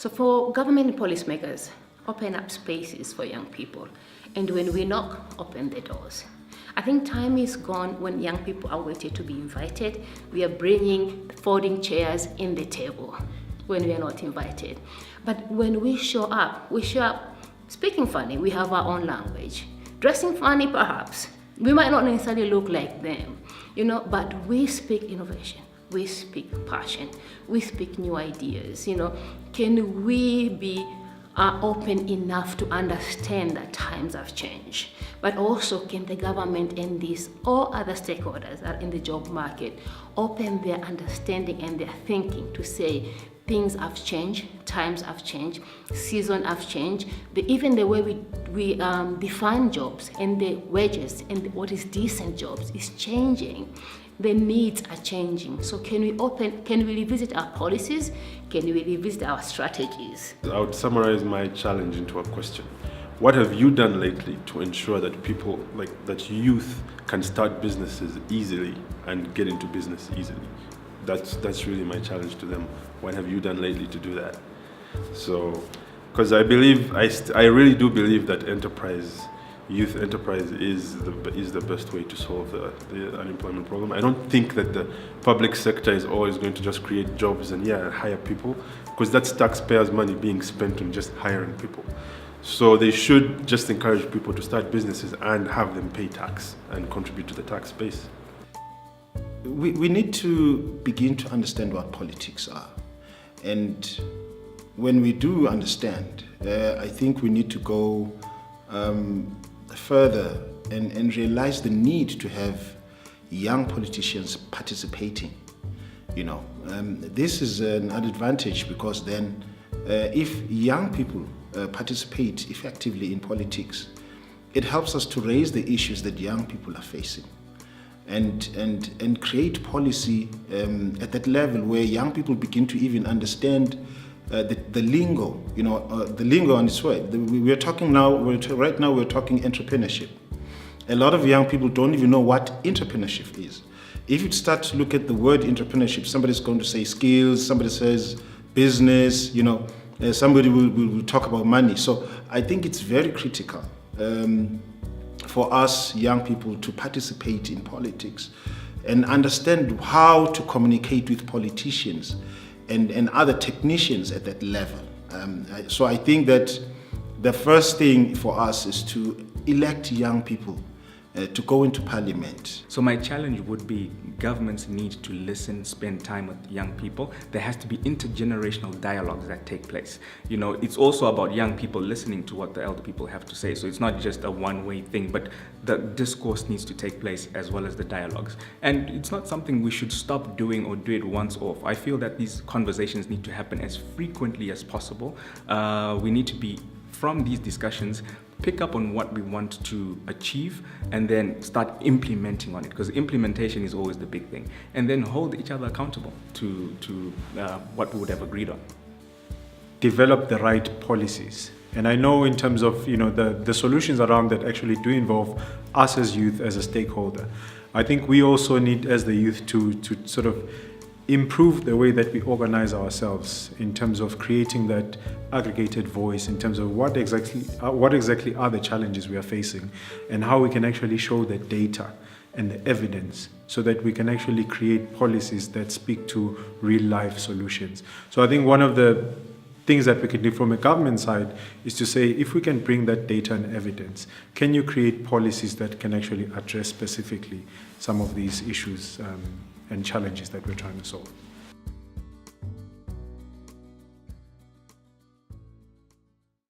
So for government and policymakers, open up spaces for young people. And when we knock, open the doors. I think time is gone when young people are waiting to be invited. We are bringing folding chairs in the table when we are not invited. But when we show up speaking funny. We have our own language. Dressing funny, perhaps. We might not necessarily look like them, but we speak innovation. We speak passion. We speak new ideas, Can we be open enough to understand that times have changed? But also, can the government and these all other stakeholders that are in the job market open their understanding and their thinking to say, things have changed, times have changed, seasons have changed. Even the way we define jobs and the wages and what is decent jobs is changing. The needs are changing. So can we revisit our policies? Can we revisit our strategies? I would summarize my challenge into a question. What have you done lately to ensure that people, that youth can start businesses easily and get into business easily? That's really my challenge to them. What have you done lately to do that? So, because I really do believe that youth enterprise is the best way to solve the unemployment problem. I don't think that the public sector is always going to just create jobs and hire people, because that's taxpayers' money being spent on just hiring people. So they should just encourage people to start businesses and have them pay tax and contribute to the tax base. We need to begin to understand what politics are. And when we do understand, I think we need to go further and realize the need to have young politicians participating. This is an advantage, because then if young people participate effectively in politics, it helps us to raise the issues that young people are facing. And create policy at that level where young people begin to even understand the lingo, the lingo on its way. We're talking entrepreneurship. A lot of young people don't even know what entrepreneurship is. If you start to look at the word entrepreneurship, somebody's going to say skills, somebody says business, somebody will talk about money. So I think it's very critical for us young people to participate in politics and understand how to communicate with politicians and other technicians at that level. So I think that the first thing for us is to elect young people to go into parliament. So my challenge would be governments need to listen, spend time with young people. There has to be intergenerational dialogues that take place. It's also about young people listening to what the elder people have to say. So it's not just a one-way thing, but the discourse needs to take place as well as the dialogues. And it's not something we should stop doing or do it once off. I feel that these conversations need to happen as frequently as possible. We need to be, from these discussions, pick up on what we want to achieve and then start implementing on it, because implementation is always the big thing, and then hold each other accountable to what we would have agreed on. Develop the right policies. And I know in terms of the solutions around that actually do involve us as youth, as a stakeholder. I think we also need, as the youth, to sort of improve the way that we organize ourselves in terms of creating that aggregated voice, in terms of what exactly are the challenges we are facing, and how we can actually show the data and the evidence so that we can actually create policies that speak to real life solutions. So I think one of the things that we can do from a government side is to say, if we can bring that data and evidence, can you create policies that can actually address specifically some of these issues and challenges that we're trying to solve?